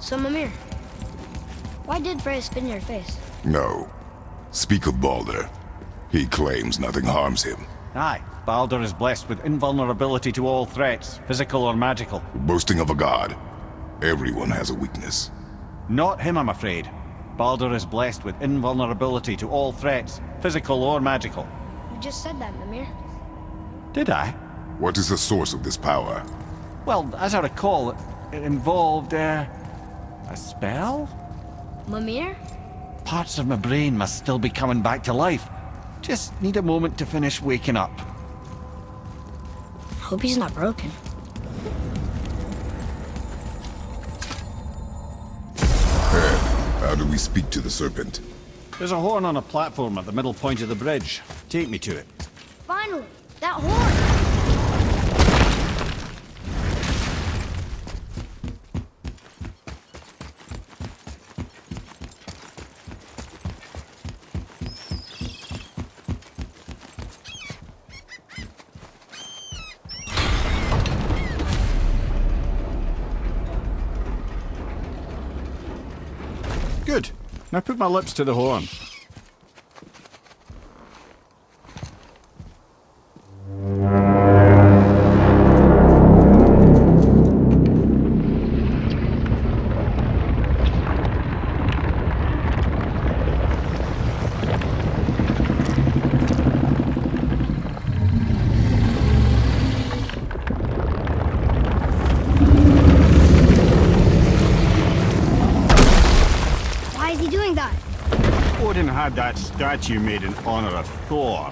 So, Mimir, why did Freya spit in your face? No. Speak of Baldur. He claims nothing harms him. Aye, Baldur is blessed with invulnerability to all threats, physical or magical. Boasting of a god. Everyone has a weakness. Not him, I'm afraid. Baldur is blessed with invulnerability to all threats, physical or magical. You just said that, Mimir. Did I? What is the source of this power? Well, as I recall, it involved, a spell? Mimir? Parts of my brain must still be coming back to life. Just need a moment to finish waking up. Hope he's not broken. How do we speak to the serpent? There's a horn on a platform at the middle point of the bridge. Take me to it. Finally! That horn! Good. Now put my lips to the horn. Why is he doing that? Odin had that statue made in honor of Thor.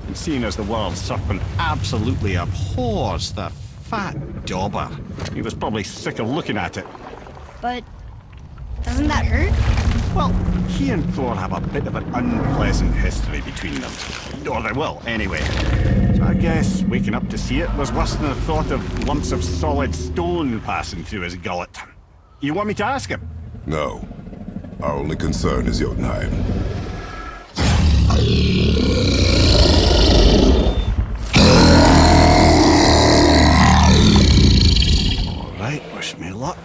And seeing as the world serpent absolutely abhors the fat dauber, he was probably sick of looking at it. But doesn't that hurt? Well, he and Thor have a bit of an unpleasant history between them. Or they will, anyway. So I guess waking up to see it was worse than the thought of lumps of solid stone passing through his gullet. You want me to ask him? No. Our only concern is Jotunheim. All right, wish me luck.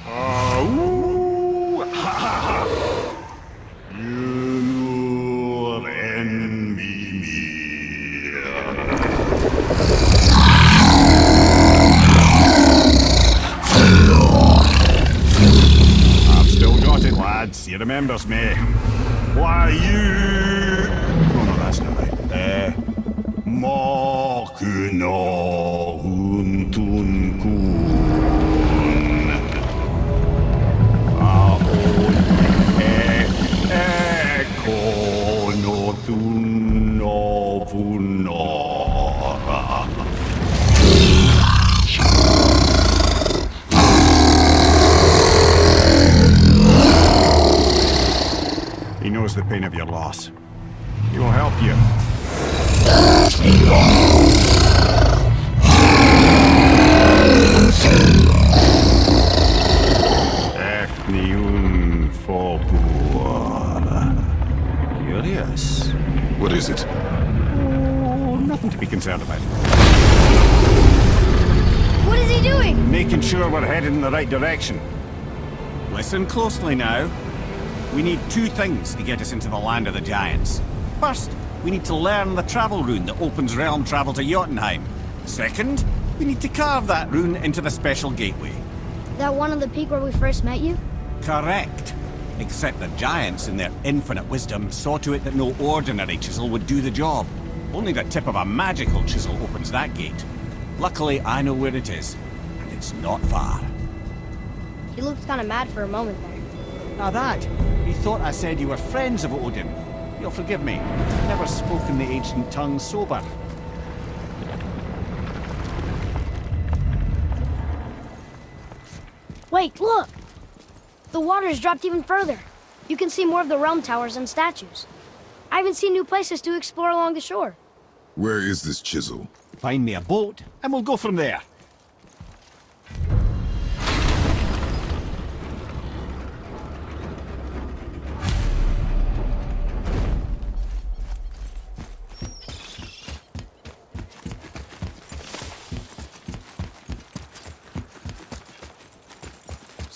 Ooh, ha, ha, ha. You're in me. I've still got it, lads. He remembers me. Why you? Oh no, that's not right. Makuna huntun kun. Ahon ekono tunno vunora. He knows the pain of your loss. He will help you. Efniun Fogur. Curious. What is it? Oh, nothing to be concerned about. What is he doing? Making sure we're headed in the right direction. Listen closely now. We need two things to get us into the land of the giants. First, we need to learn the travel rune that opens realm travel to Jotunheim. Second, we need to carve that rune into the special gateway. That one on the peak where we first met you? Correct. Except the giants, in their infinite wisdom, saw to it that no ordinary chisel would do the job. Only the tip of a magical chisel opens that gate. Luckily, I know where it is, and it's not far. He looked kind of mad for a moment there. Now that, he thought I said you were friends of Odin. You'll forgive me. Never spoken the ancient tongue sober. Wait, look! The water's dropped even further. You can see more of the realm towers and statues. I even see new places to explore along the shore. Where is this chisel? Find me a boat, and we'll go from there.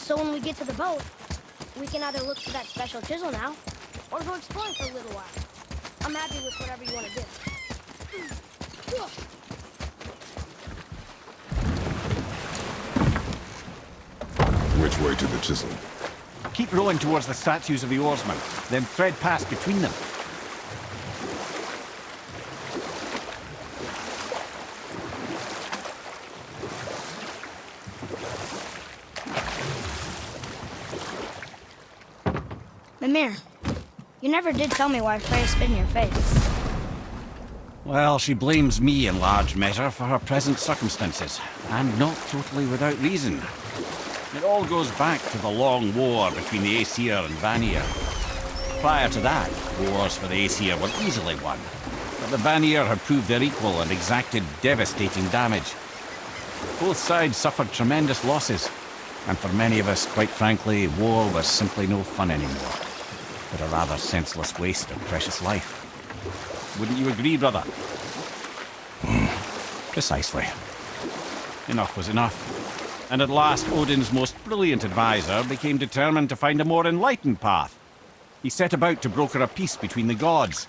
So when we get to the boat, we can either look for that special chisel now, or go exploring for a little while. I'm happy with whatever you want to do. Which way to the chisel? Keep rowing towards the statues of the oarsmen, then thread past between them. Mimir, you never did tell me why Freya spit in your face. Well, she blames me in large measure for her present circumstances, and not totally without reason. It all goes back to the long war between the Aesir and Vanir. Prior to that, wars for the Aesir were easily won, but the Vanir had proved their equal and exacted devastating damage. Both sides suffered tremendous losses, and for many of us, quite frankly, war was simply no fun anymore, but a rather senseless waste of precious life. Wouldn't you agree, brother? Precisely. Enough was enough. And at last, Odin's most brilliant advisor became determined to find a more enlightened path. He set about to broker a peace between the gods.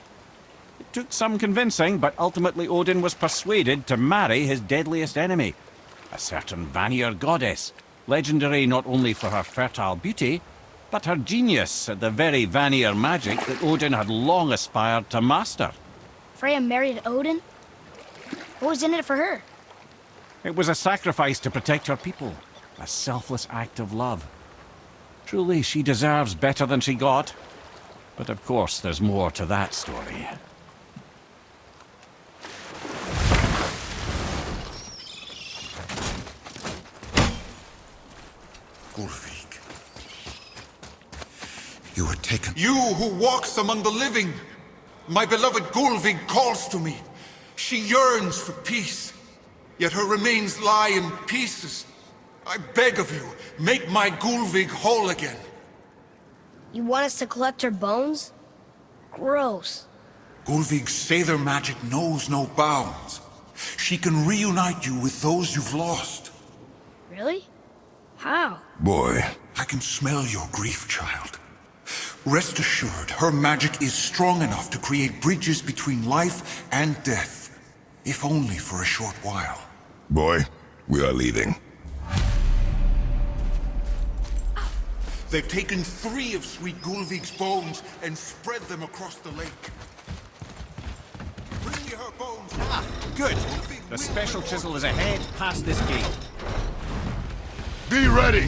It took some convincing, but ultimately Odin was persuaded to marry his deadliest enemy, a certain Vanir goddess, legendary not only for her fertile beauty, but her genius at the very Vanir magic that Odin had long aspired to master. Freya married Odin? What was in it for her? It was a sacrifice to protect her people, a selfless act of love. Truly, she deserves better than she got. But of course, there's more to that story. Gulvik. You were taken. You who walks among the living! My beloved Gulvig calls to me. She yearns for peace, yet her remains lie in pieces. I beg of you, make my Gulvig whole again. You want us to collect her bones? Gross. Gulvig's Seidr magic knows no bounds. She can reunite you with those you've lost. Really? How? Boy, I can smell your grief, child. Rest assured, her magic is strong enough to create bridges between life and death, if only for a short while. boy, we are leaving. They've taken 3 of Sweet Gulvig's bones and spread them across the lake. Bring me her bones. Good. The special chisel is ahead, past this gate. Be ready!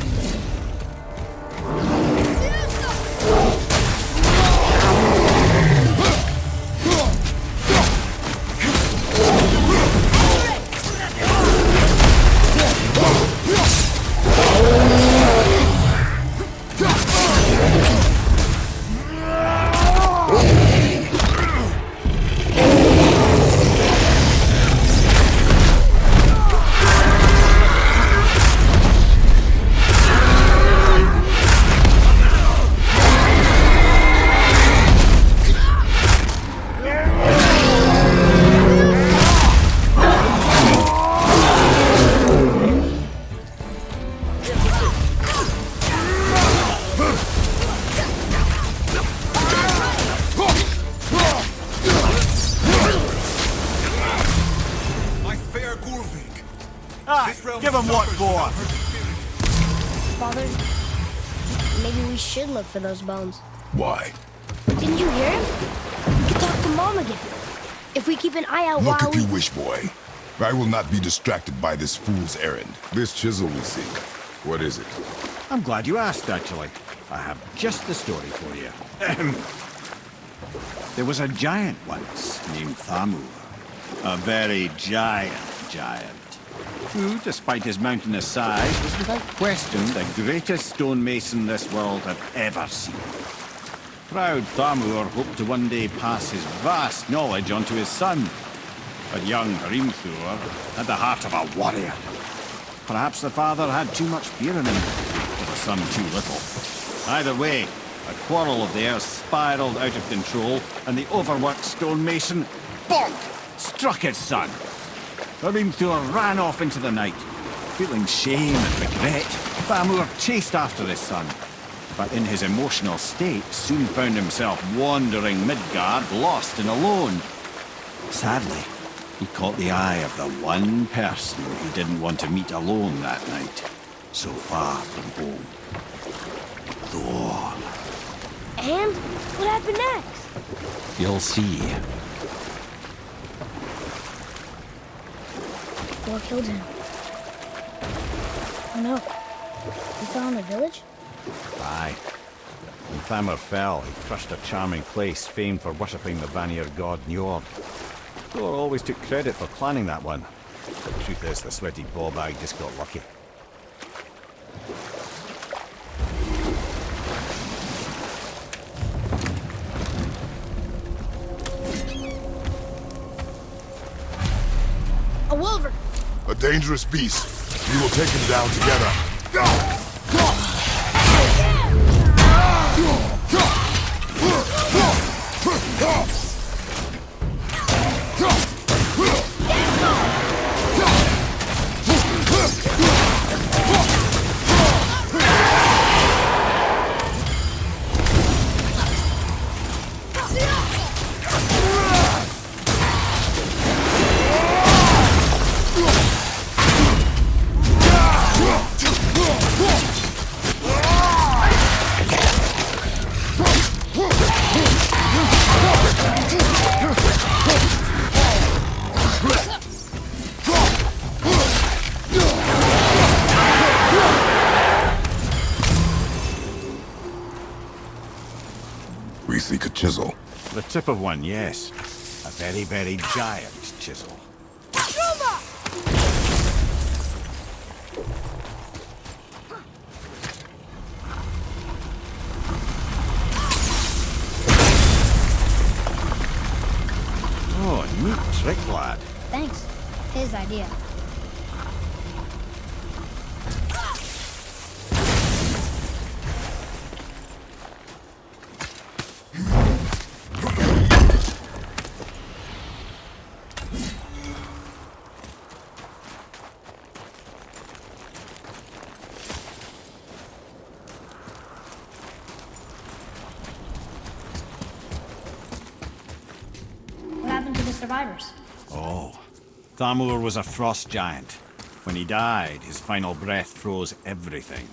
Give him what for? Father, maybe we should look for those bones. Why? Didn't you hear him? We could talk to Mom again. If we keep an eye out Look while if you wish, boy. I will not be distracted by this fool's errand. This chisel we seek. What is it? I'm glad you asked, actually. I have just the story for you. There was a giant once named Thamur. A very giant, who, despite his mountainous size, was without question the greatest stonemason this world had ever seen. Proud Thamur hoped to one day pass his vast knowledge on to his son. But young Hrimthur had the heart of a warrior. Perhaps the father had too much fear in him, or the son too little. Either way, a quarrel of theirs spiraled out of control, and the overworked stonemason, bonk, struck his son. Hrimthur ran off into the night, feeling shame and regret. Thamur chased after his son, but in his emotional state soon found himself wandering Midgard, lost and alone. Sadly, he caught the eye of the one person he didn't want to meet alone that night, so far from home. Thor. And what happened next? You'll see. Thor killed him. Oh no. He fell in the village? Aye. When Thamur fell, he crushed a charming place famed for worshipping the Vanir god Njord. Thor always took credit for planning that one. The truth is, the sweaty ballbag just got lucky. A wolverine! A dangerous beast. We will take him down together. We seek a chisel. The tip of one, yes. A very, very giant chisel. Oh, neat trick, lad. Thanks. His idea. What happened to the survivors? Oh, Thamur was a frost giant. When he died, his final breath froze everything.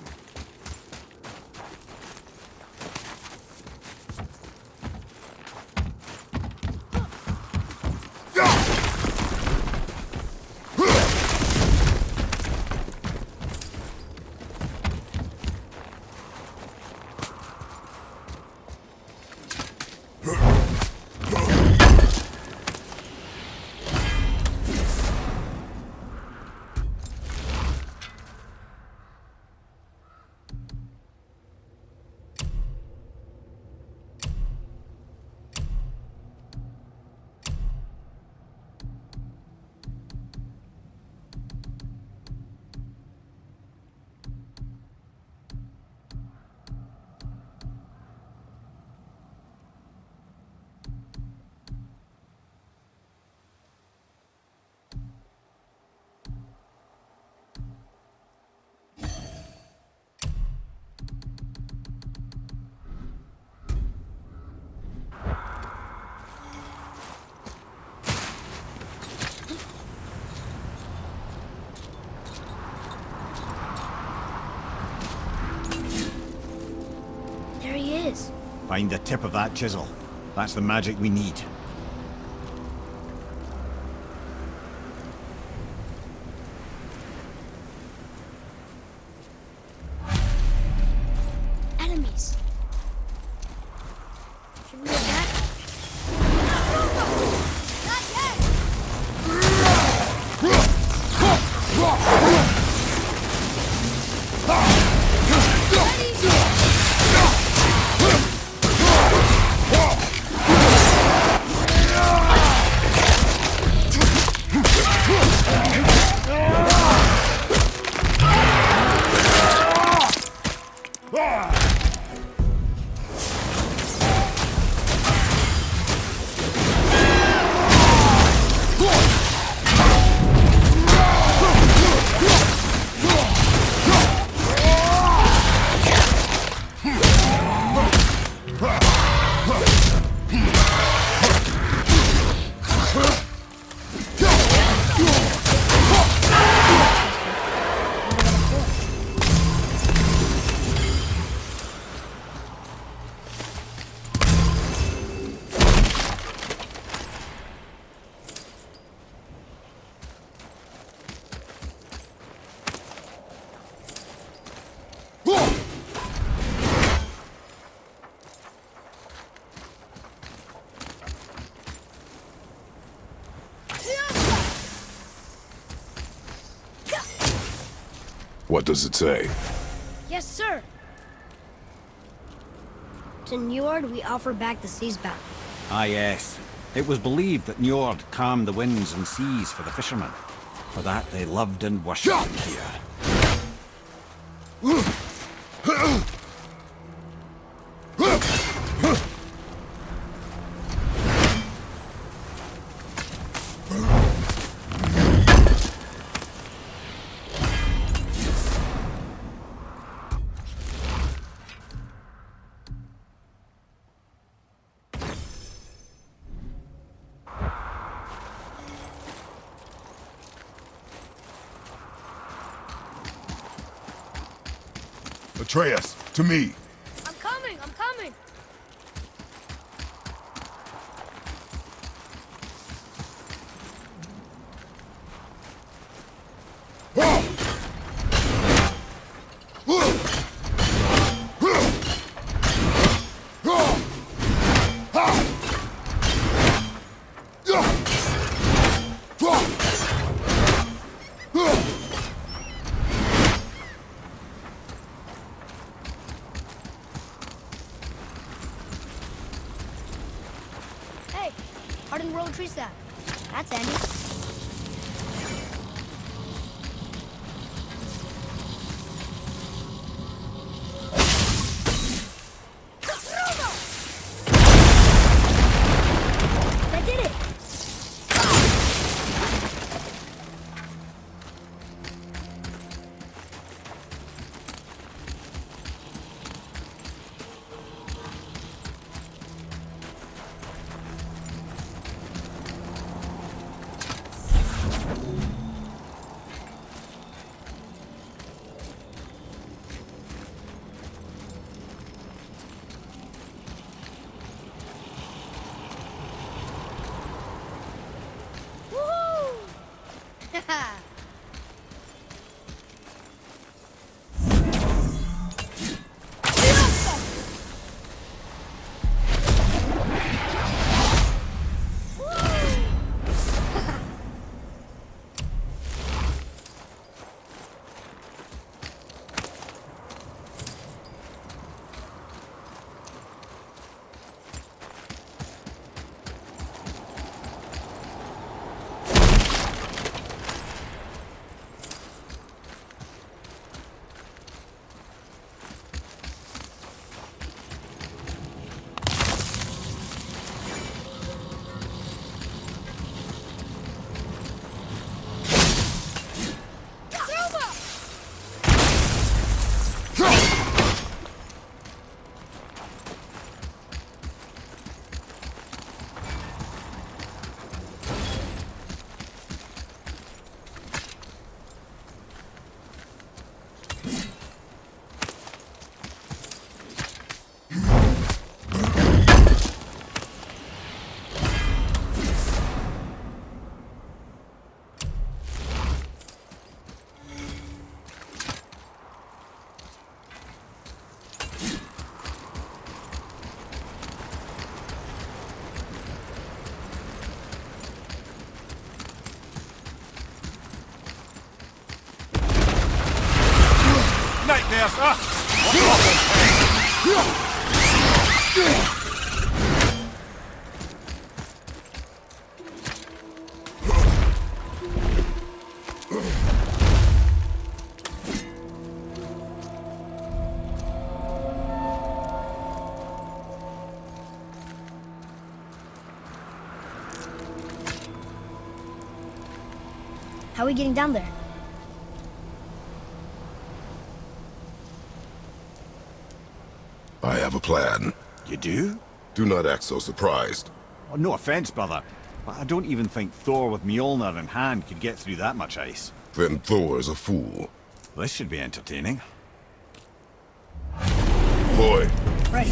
There he is. Find the tip of that chisel. That's the magic we need. Enemies. Should we attack? Not yet! Ready? What does it say? Yes, sir. To Njord, we offer back the sea's bounty. Ah, yes. It was believed that Njord calmed the winds and seas for the fishermen. For that, they loved and worshipped him here. Atreus, to me. I'm coming! I'm coming! Hey, hardened road tree staff. That's handy. I did it! Woohoo! Nightmares! Ah! How are we getting down there? I have a plan. You do? Do not act so surprised. Oh, no offense, brother, but I don't even think Thor with Mjolnir in hand could get through that much ice. Then Thor's a fool. This should be entertaining. Boy, Ready.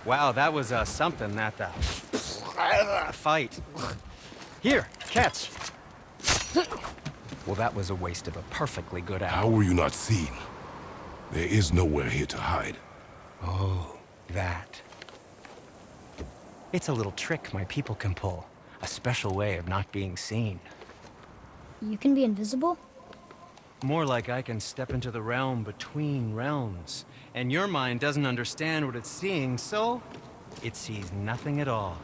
Wow, that was something, that fight. Here, catch. Well, that was a waste of a perfectly good How apple. were you not seen? There is nowhere here to hide. Oh, that. It's a little trick my people can pull. A special way of not being seen. You can be invisible? More like I can step into the realm between realms. And your mind doesn't understand what it's seeing, so it sees nothing at all.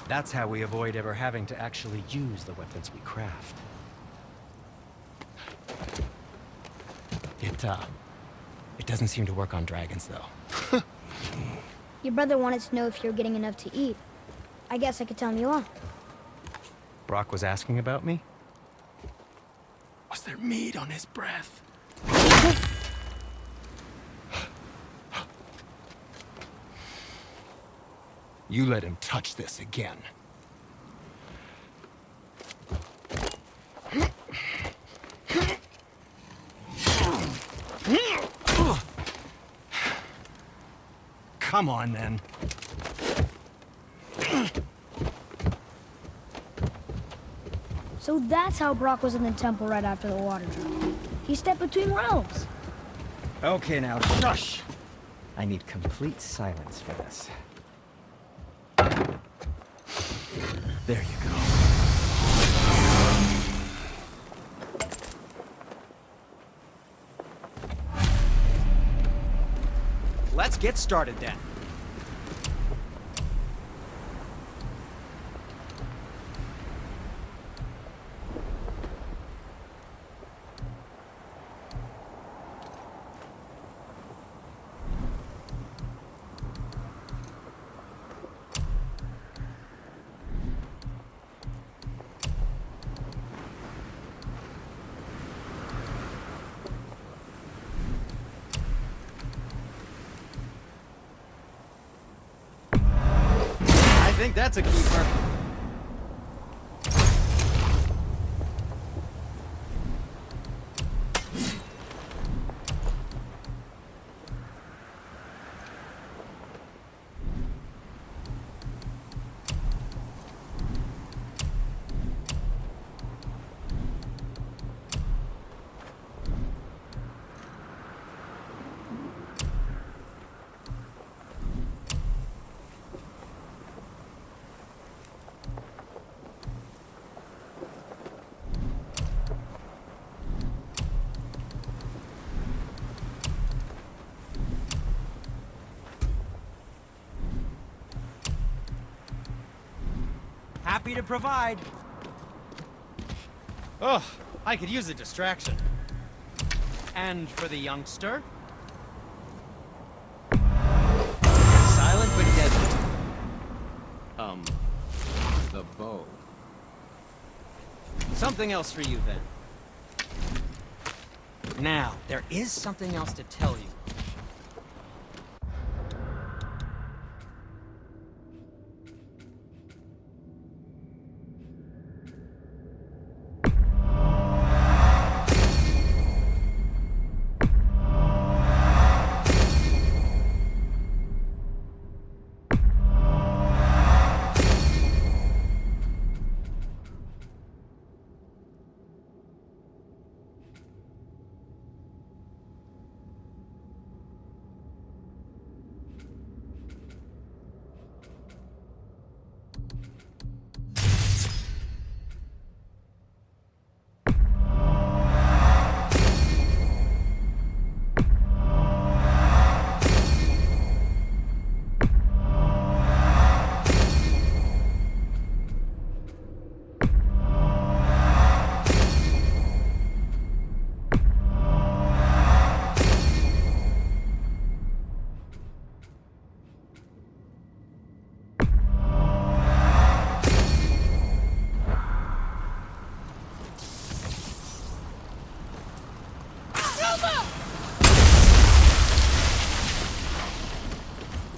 That's how we avoid ever having to actually use the weapons we craft. It doesn't seem to work on dragons, though. Your brother wanted to know if you're getting enough to eat. I guess I could tell him you are. Brock was asking about me? Was there meat on his breath? You let him touch this again. Come on, then. So that's how Brock was in the temple right after the water drop. He stepped between realms. Okay, now, shush! I need complete silence for this. There you go. Let's get started then. I think that's a keeper. Happy to provide. Oh, I could use a distraction. And for the youngster? Silent but deadly. The bow. Something else for you, then. Now, there is something else to tell you.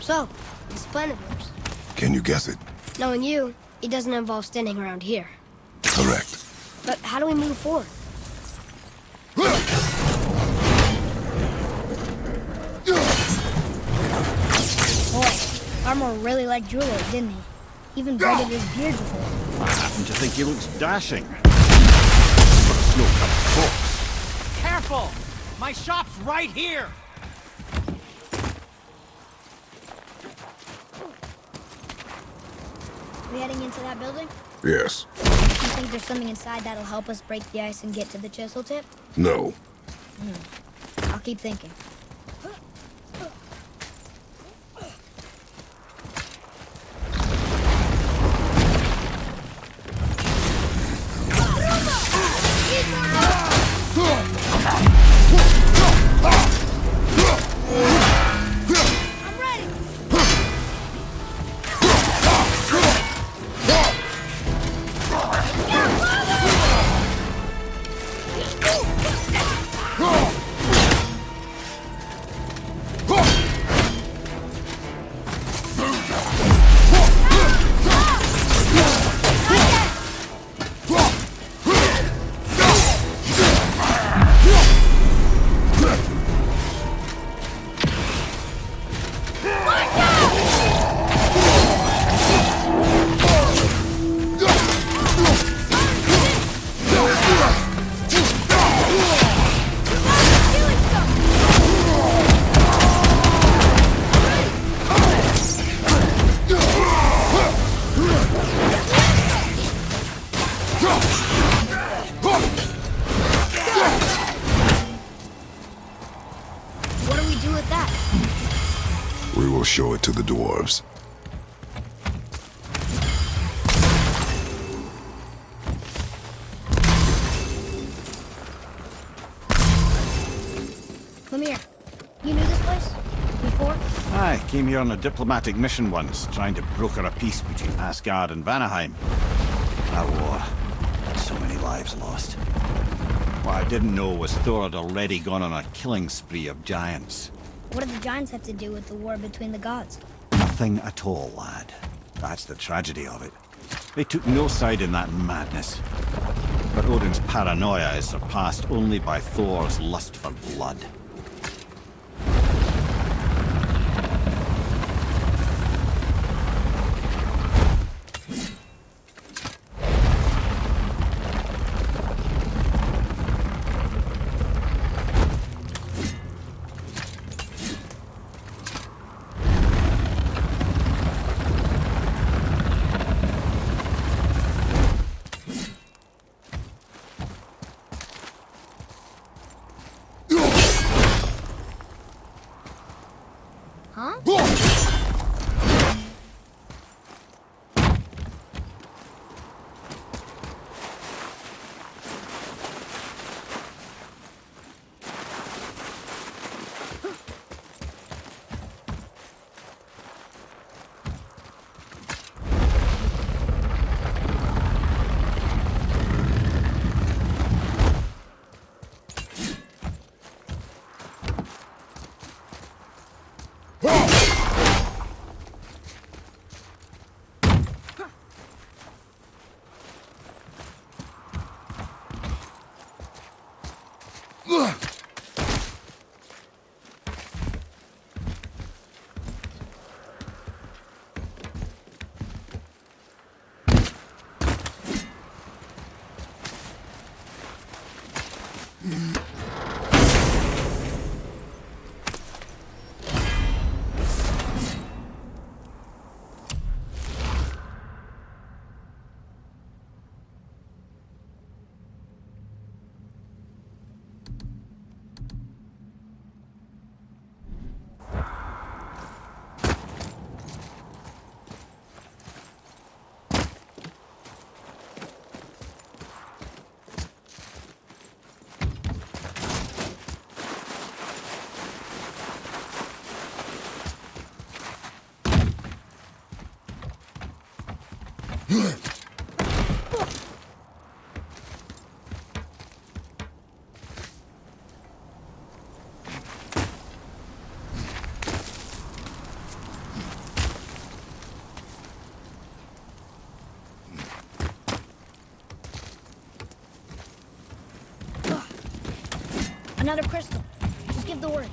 So, this plan of yours. Can you guess it? Knowing you, it doesn't involve standing around here. Correct. But how do we move forward? Boy, Armor really liked Drulor, didn't he? Even braided his beard before. I happen to think he looks dashing. But a snow-covered corpse. Careful! My shop's right here! We heading into that building? Yes. You think there's something inside that'll help us break the ice and get to the chisel tip? No. I'll keep thinking. I'm ready! What do we do with that? We will show it to the dwarves. Come here. You knew this place? Before? I came here on a diplomatic mission once, trying to broker a peace between Asgard and Vanaheim. That war. So many lives lost. What I didn't know was Thor had already gone on a killing spree of giants. What do the giants have to do with the war between the gods? Nothing at all, lad. That's the tragedy of it. They took no side in that madness. But Odin's paranoia is surpassed only by Thor's lust for blood. Huh? Another crystal. Just give the word.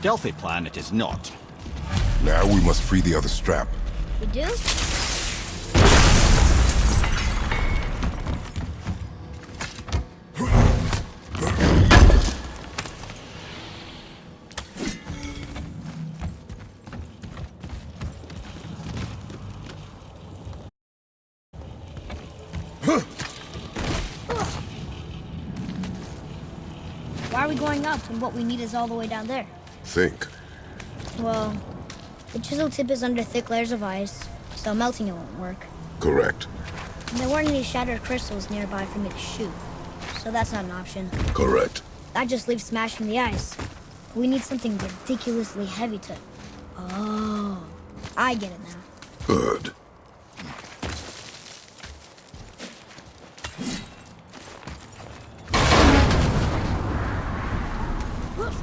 stealthy plan it is not. Now we must free the other strap. We do? Why are we going up when what we need is all the way down there? Think. Well, the chisel tip is under thick layers of ice, so melting it won't work. Correct. And there weren't any shattered crystals nearby for me to shoot, so that's not an option. Correct. That just leaves smashing the ice. We need something ridiculously heavy to... Oh, I get it now. Good.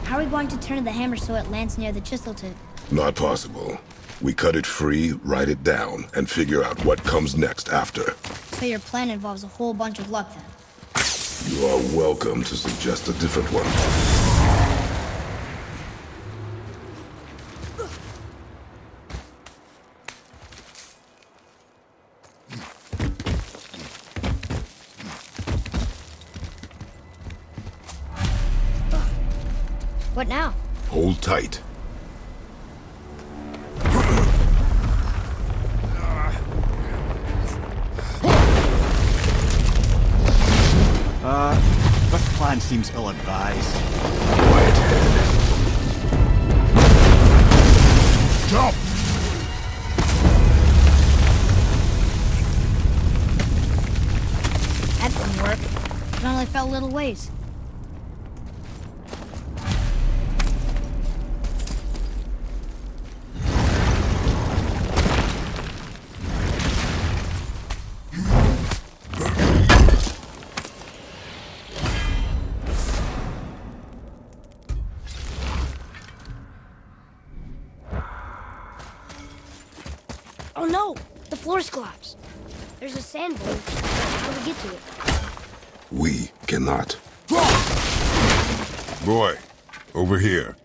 How are we going to turn the hammer so it lands near the chisel tip? Not possible. We cut it free, write it down, and figure out what comes next after. So your plan involves a whole bunch of luck then? You are welcome to suggest a different one. What now? Hold tight. This plan seems ill-advised. Quiet head. Jump! That didn't work. It only fell a little ways. Oh no! The floor's collapsed. There's a sand bowl. How do we get to it? We cannot. Boy, over here.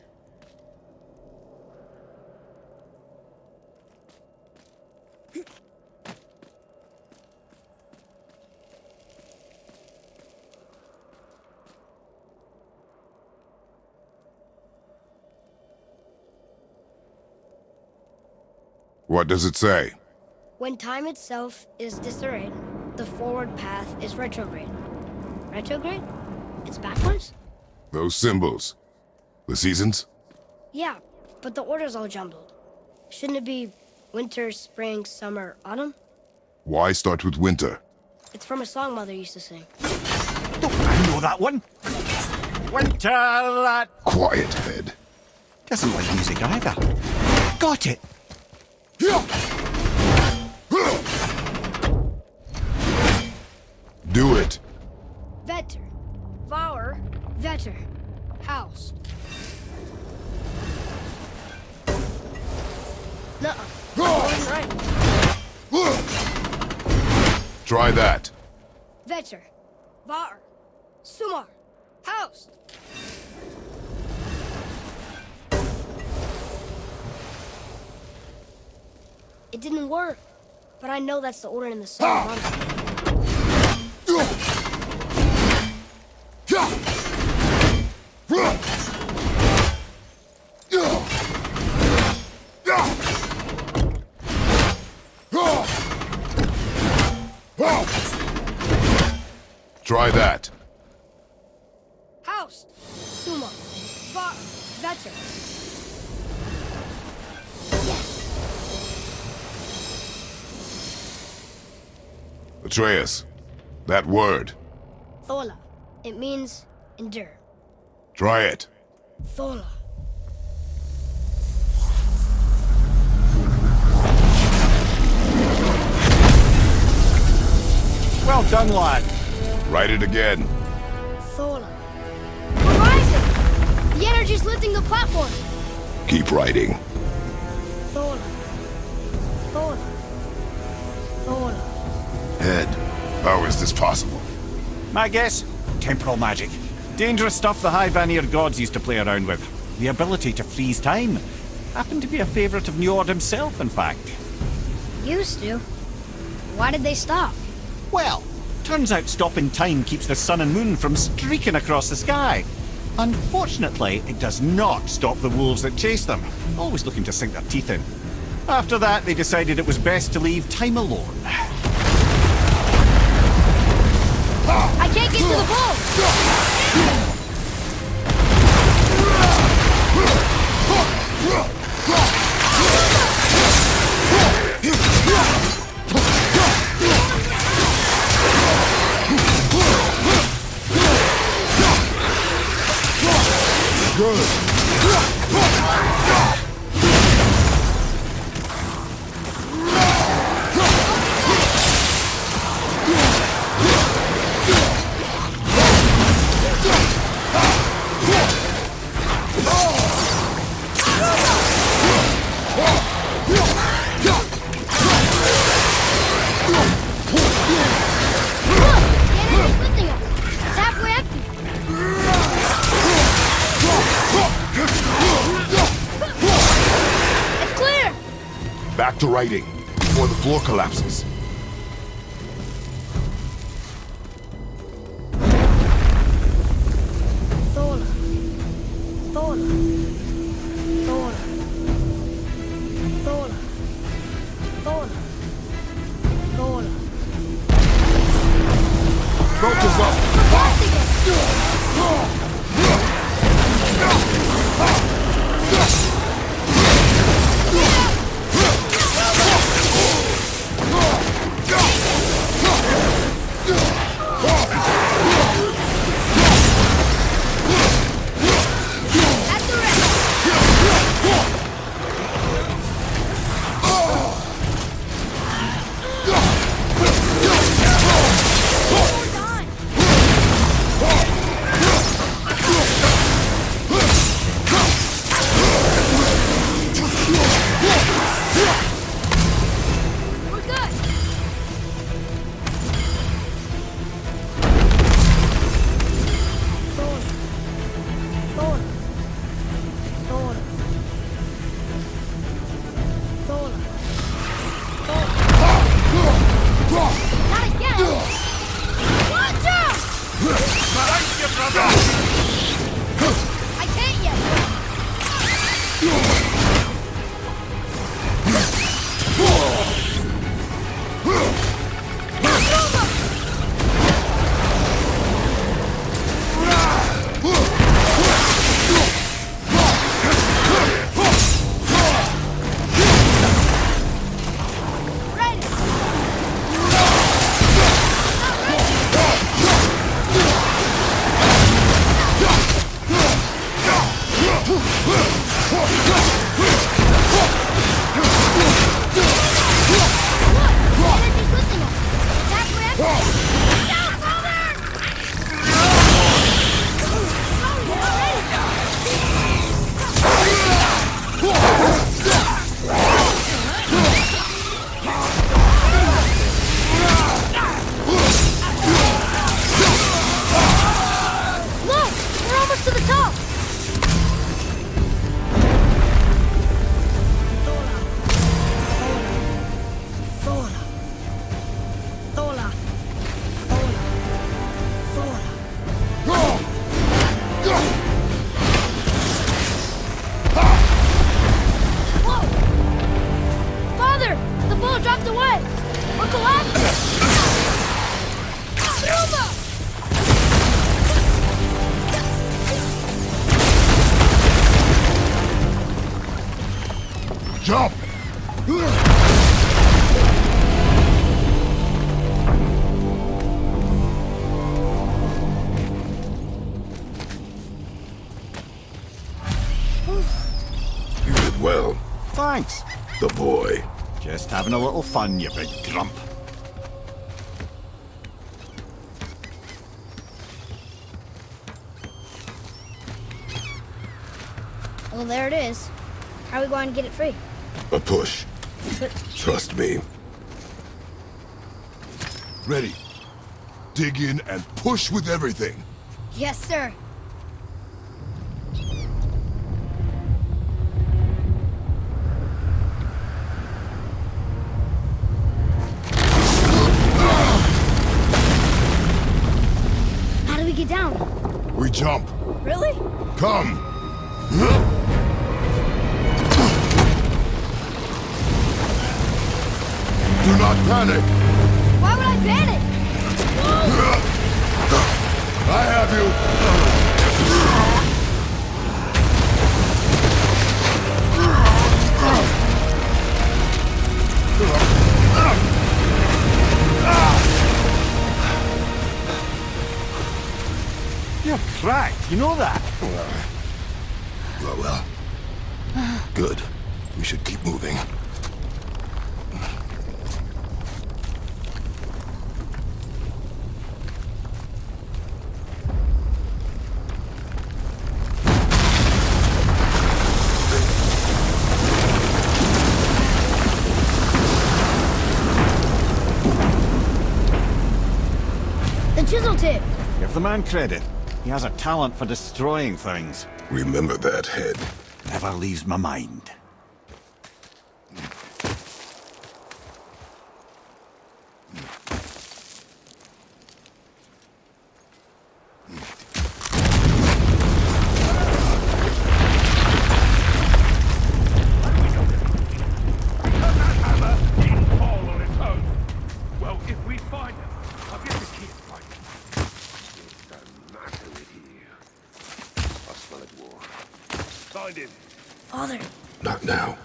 What does it say? When time itself is disarrayed, the forward path is retrograde. Retrograde? It's backwards? Those symbols. The seasons? Yeah, but the order's all jumbled. Shouldn't it be winter, spring, summer, autumn? Why start with winter? It's from a song Mother used to sing. Don't I know that one? Winter that Quiet head. doesn't like music either. Got it! Do it. Vetter. Vour. Vetter. Housed. Nuh-uh. Wasn't right. Try that. Vetter. Var. Sumar. Housed. It didn't work, but I know that's the order in the song. Try that. Housed. Sumar. Var. Vetter. Atreus, that word. Thola. It means endure. Try it. Thola. Well done, lad. Write it again. Thola. We're rising! The energy's lifting the platform! Keep writing. Thola. Thola. Thola. Head, how is this possible? My guess? Temporal magic. Dangerous stuff the High Vanir gods used to play around with. the ability to freeze time. Happened to be a favourite of Njord himself, in fact. Used to. Why did they stop? Well, turns out stopping time keeps the sun and moon from streaking across the sky. Unfortunately, it does not stop the wolves that chase them, always looking to sink their teeth in. After that, they decided it was best to leave time alone. I can't get to the bull! Back to writing, before the floor collapses. Thola. Thola. Thola. Thola. Thola. Thola. Focus up! Jump! You did well, Thanks. the boy. Just having a little fun, you big grump. Well, there it is. How are we going to get it free? A push. But Trust me. Ready. Dig in and push with everything. yes, sir. Come! Do not panic! Why would I panic? I have you! You're cracked, you know that? Well. Good. We should keep moving. The chisel tip. Give the man credit. He has a talent for destroying things. Remember that head. Never leaves my mind. Well, if we find him, I'll get the kid right. It doesn't matter with you. I smell it war. Find him. Father, Not now.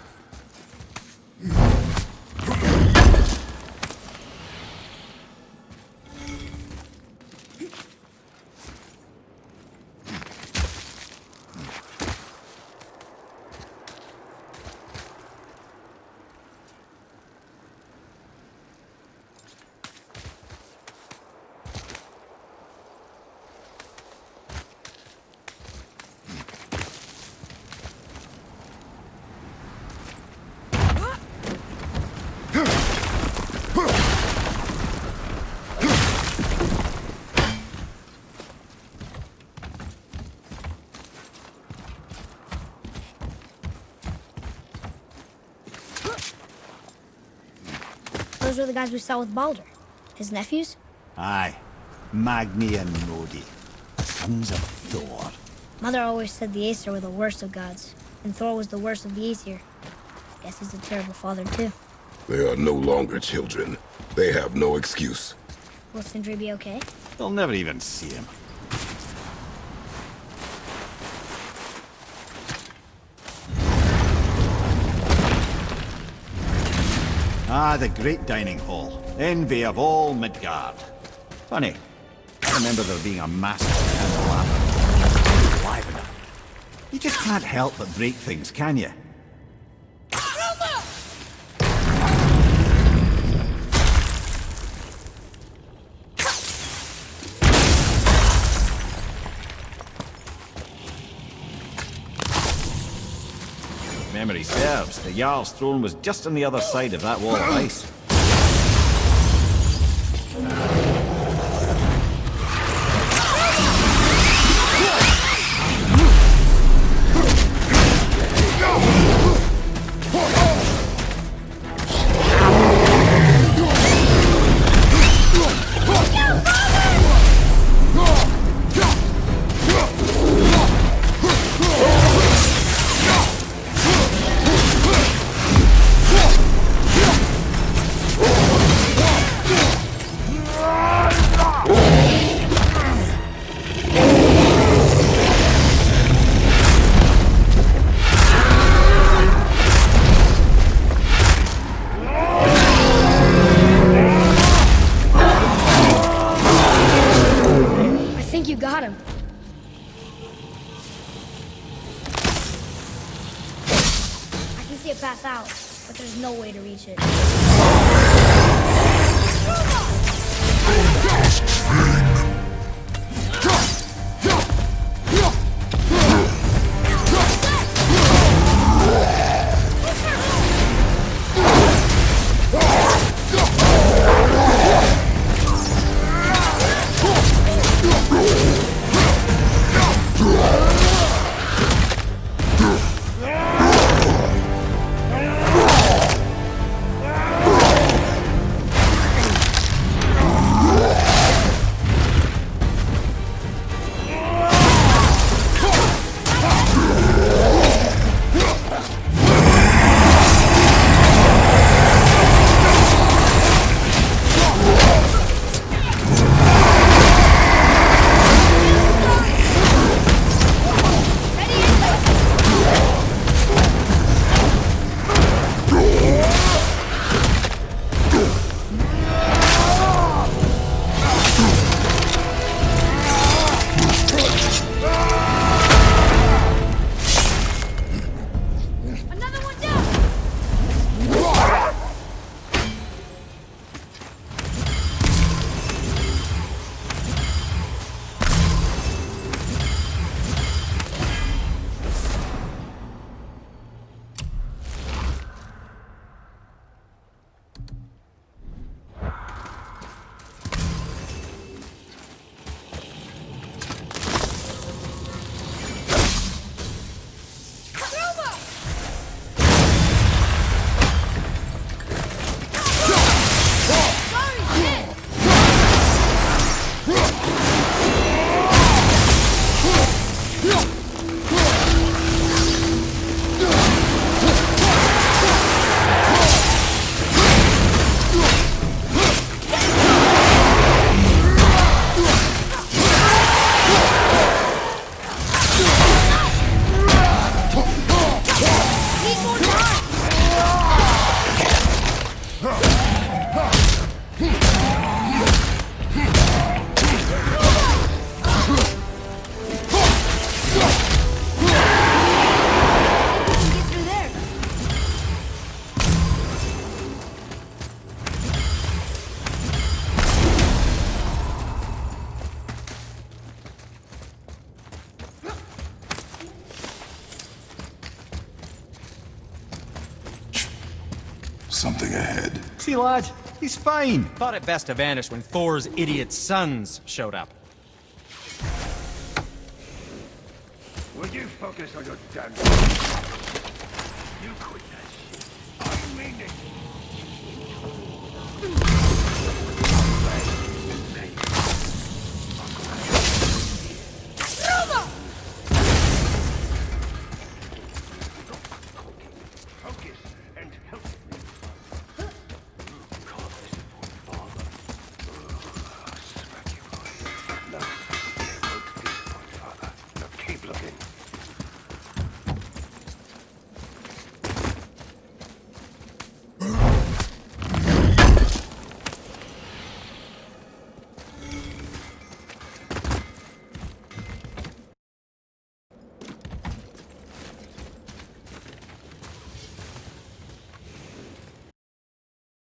those were the guys we saw with Baldur. His nephews? Aye. Magni and Nodi. Sons of Thor. Mother always said the Aesir were the worst of gods, and Thor was the worst of the Aesir. Guess he's a terrible father, too. They are no longer children. They have no excuse. Will Sindri be okay? They'll never even see him. Ah, the great dining hall. Envy of all Midgard. Funny. I remember there being a massive candelabra. Live enough. You just can't help but break things, can you? Memory serves, the Jarl's throne was just on the other side of that wall of ice. You got him. I can see it pass out, but there's no way to reach it. something ahead. See, lad, he's fine. Thought it best to vanish when Thor's idiot sons showed up. Will you focus on your damn... You quit that.